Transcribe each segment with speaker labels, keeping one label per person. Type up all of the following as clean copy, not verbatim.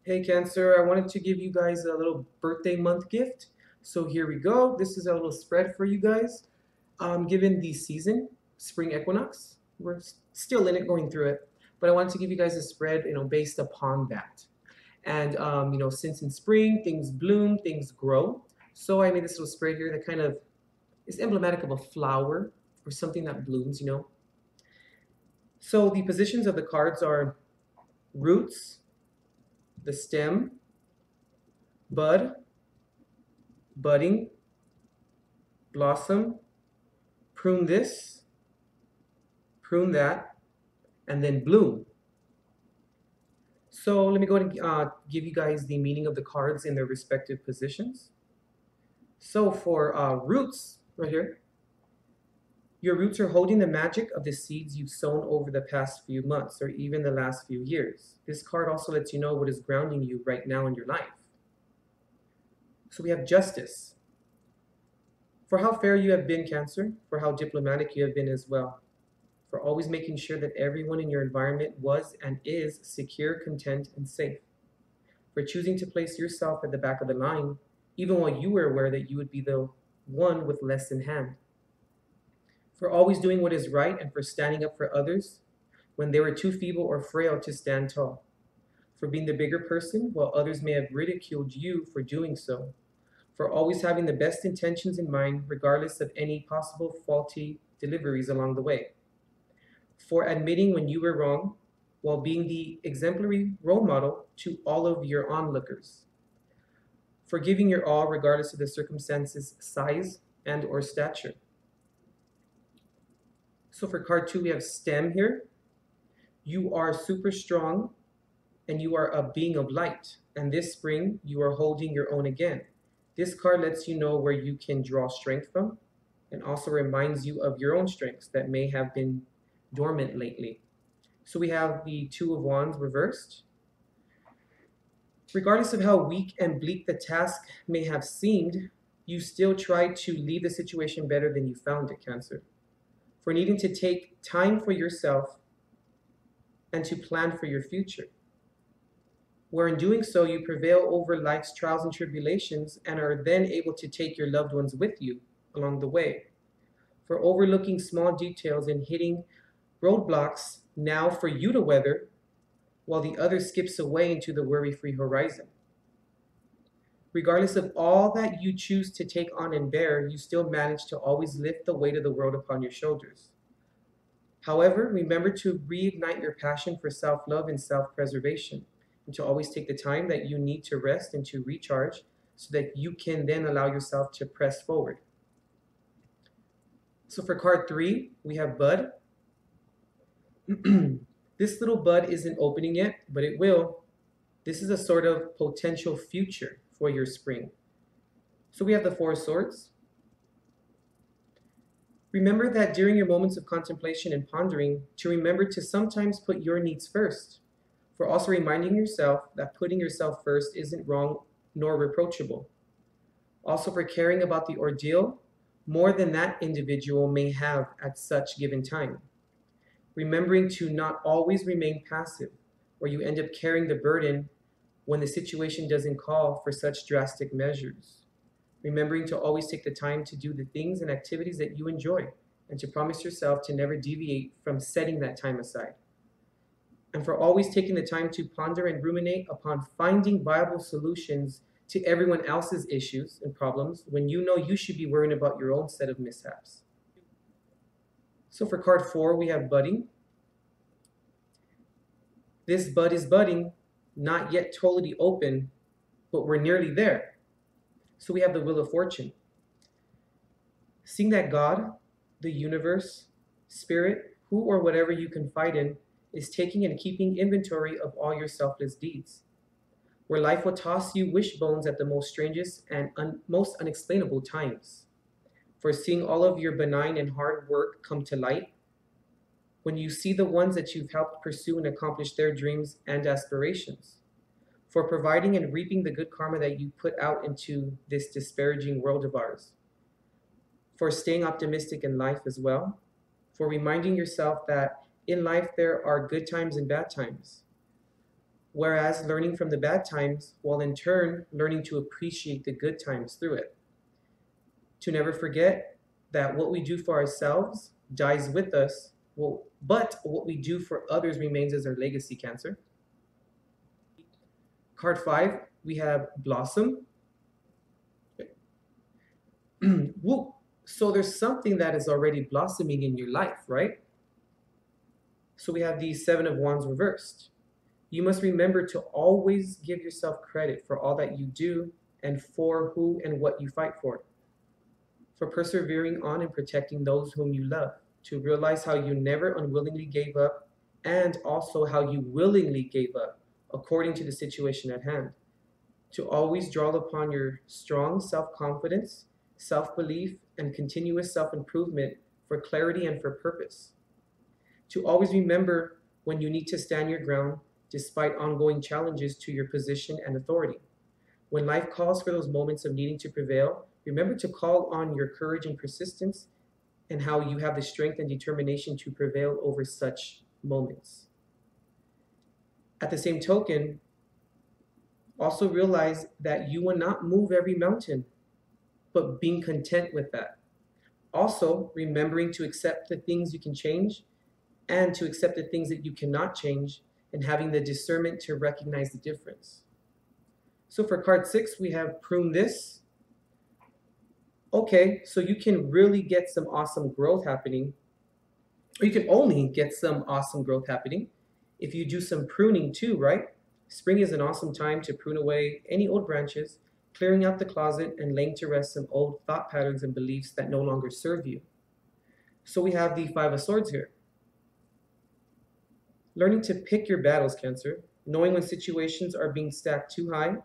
Speaker 1: Hey Cancer, I wanted to give you guys a little birthday month gift. So here we go. This is a little spread for you guys. Given the season, spring equinox, we're still in it, going through it. But I wanted to give you guys a spread, based upon that. And since in spring things bloom, things grow. So I made this little spread here that kind of is emblematic of a flower or something that blooms. So the positions of the cards are roots, the stem, bud, budding, blossom, prune this, prune that, and then bloom. So let me go ahead and give you guys the meaning of the cards in their respective positions. So for roots, right here, your roots are holding the magic of the seeds you've sown over the past few months or even the last few years. This card also lets you know what is grounding you right now in your life. So we have justice. For how fair you have been, Cancer, for how diplomatic you have been as well, for always making sure that everyone in your environment was and is secure, content, and safe, for choosing to place yourself at the back of the line, even while you were aware that you would be the one with less in hand, for always doing what is right and for standing up for others when they were too feeble or frail to stand tall, for being the bigger person while others may have ridiculed you for doing so, for always having the best intentions in mind regardless of any possible faulty deliveries along the way, for admitting when you were wrong while being the exemplary role model to all of your onlookers, for giving your all regardless of the circumstances, size, and or stature. So for card 2, we have stem here. You are super strong and you are a being of light. And this spring, you are holding your own again. This card lets you know where you can draw strength from and also reminds you of your own strengths that may have been dormant lately. So we have the Two of Wands reversed. Regardless of how weak and bleak the task may have seemed, you still tried to leave the situation better than you found it, Cancer. For needing to take time for yourself and to plan for your future. Where in doing so, you prevail over life's trials and tribulations and are then able to take your loved ones with you along the way. For overlooking small details and hitting roadblocks now for you to weather while the other skips away into the worry-free horizon. Regardless of all that you choose to take on and bear, you still manage to always lift the weight of the world upon your shoulders. However, remember to reignite your passion for self-love and self-preservation, and to always take the time that you need to rest and to recharge so that you can then allow yourself to press forward. So for card 3, we have bud. This little bud isn't opening yet, but it will. This is a sort of potential future for your spring. So we have the Four of Swords. Remember that during your moments of contemplation and pondering, to remember to sometimes put your needs first, for also reminding yourself that putting yourself first isn't wrong nor reproachable. Also for caring about the ordeal more than that individual may have at such given time. Remembering to not always remain passive, or you end up carrying the burden when the situation doesn't call for such drastic measures. Remembering to always take the time to do the things and activities that you enjoy, and to promise yourself to never deviate from setting that time aside. And for always taking the time to ponder and ruminate upon finding viable solutions to everyone else's issues and problems when you know you should be worrying about your own set of mishaps. So for card 4, we have budding. This bud is budding, not yet totally open, but we're nearly there. So we have the Wheel of Fortune. Seeing that God, the universe, spirit, who or whatever you confide in, is taking and keeping inventory of all your selfless deeds. Where life will toss you wishbones at the most strangest and most unexplainable times. For seeing all of your benign and hard work come to light, when you see the ones that you've helped pursue and accomplish their dreams and aspirations, for providing and reaping the good karma that you put out into this disparaging world of ours, for staying optimistic in life as well, for reminding yourself that in life there are good times and bad times, whereas learning from the bad times while in turn learning to appreciate the good times through it. To never forget that what we do for ourselves dies with us, but what we do for others remains as our legacy, Cancer. Card 5, we have Blossom. Woo. So there's something that is already blossoming in your life, right? So we have the 7 of Wands reversed. You must remember to always give yourself credit for all that you do and for who and what you fight for persevering on and protecting those whom you love, to realize how you never unwillingly gave up and also how you willingly gave up according to the situation at hand, to always draw upon your strong self-confidence, self-belief, and continuous self-improvement for clarity and for purpose. To always remember when you need to stand your ground despite ongoing challenges to your position and authority. When life calls for those moments of needing to prevail, remember to call on your courage and persistence and how you have the strength and determination to prevail over such moments. At the same token, also realize that you will not move every mountain, but being content with that. Also, remembering to accept the things you can change and to accept the things that you cannot change, and having the discernment to recognize the difference. So for card 6, we have prune this. Okay, so you can really get some awesome growth happening, or you can only get some awesome growth happening if you do some pruning too, right? Spring is an awesome time to prune away any old branches, clearing out the closet and laying to rest some old thought patterns and beliefs that no longer serve you. So we have the 5 of Swords here. Learning to pick your battles, Cancer, knowing when situations are being stacked too high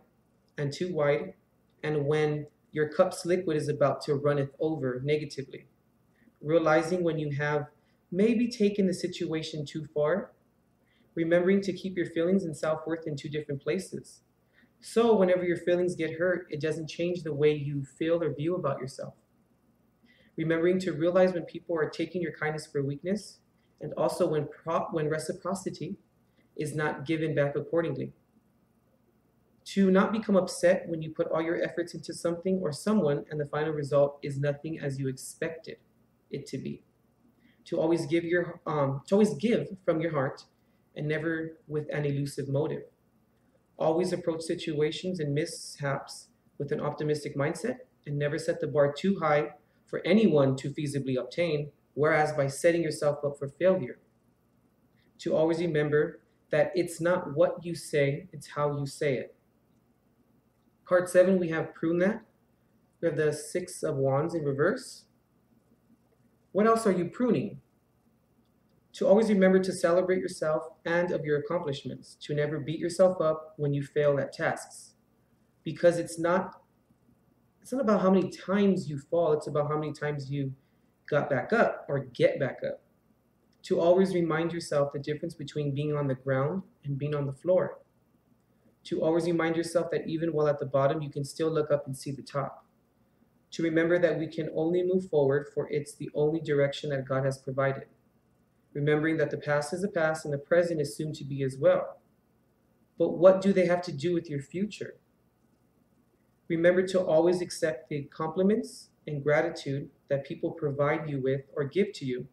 Speaker 1: and too wide, and when your cup's liquid is about to runneth over negatively. Realizing when you have maybe taken the situation too far, remembering to keep your feelings and self-worth in 2 different places. So whenever your feelings get hurt, it doesn't change the way you feel or view about yourself. Remembering to realize when people are taking your kindness for weakness, and also when reciprocity is not given back accordingly. To not become upset when you put all your efforts into something or someone and the final result is nothing as you expected it to be. To always give from your heart and never with an elusive motive. Always approach situations and mishaps with an optimistic mindset and never set the bar too high for anyone to feasibly obtain, whereas by setting yourself up for failure. To always remember that it's not what you say, it's how you say it. Card 7, we have prune that. We have the 6 of Wands in reverse. What else are you pruning? To always remember to celebrate yourself and of your accomplishments. To never beat yourself up when you fail at tasks. Because it's not about how many times you fall, it's about how many times you got back up or get back up. To always remind yourself the difference between being on the ground and being on the floor. To always remind yourself that even while at the bottom, you can still look up and see the top. To remember that we can only move forward, for it's the only direction that God has provided. Remembering that the past is the past and the present is soon to be as well. But what do they have to do with your future? Remember to always accept the compliments and gratitude that people provide you with or give to you,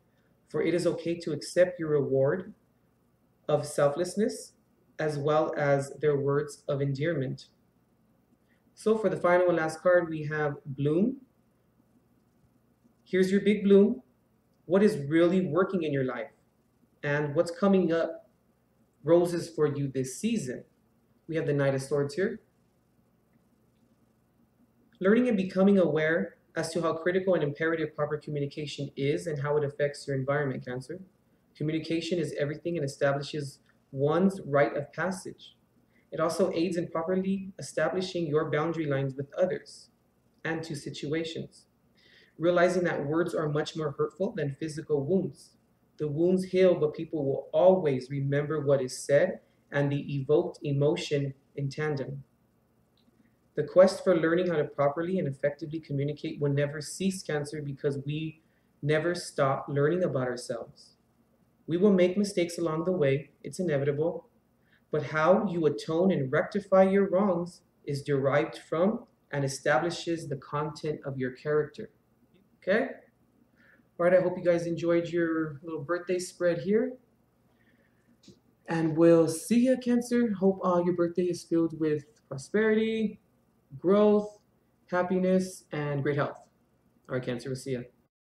Speaker 1: for it is okay to accept your reward of selflessness as well as their words of endearment. So for the final and last card, we have Bloom. Here's your big bloom. What is really working in your life? And what's coming up roses for you this season? We have the Knight of Swords here. Learning and becoming aware as to how critical and imperative proper communication is and how it affects your environment, Cancer. Communication is everything and establishes one's rite of passage. It also aids in properly establishing your boundary lines with others and to situations. Realizing that words are much more hurtful than physical wounds. The wounds heal, but people will always remember what is said and the evoked emotion in tandem. The quest for learning how to properly and effectively communicate will never cease, Cancer, because we never stop learning about ourselves. We will make mistakes along the way, it's inevitable, but how you atone and rectify your wrongs is derived from and establishes the content of your character. Okay? All right, I hope you guys enjoyed your little birthday spread here. And we'll see you, Cancer. Hope your birthday is filled with prosperity, growth, happiness, and great health. All right, Cancer, we'll see you.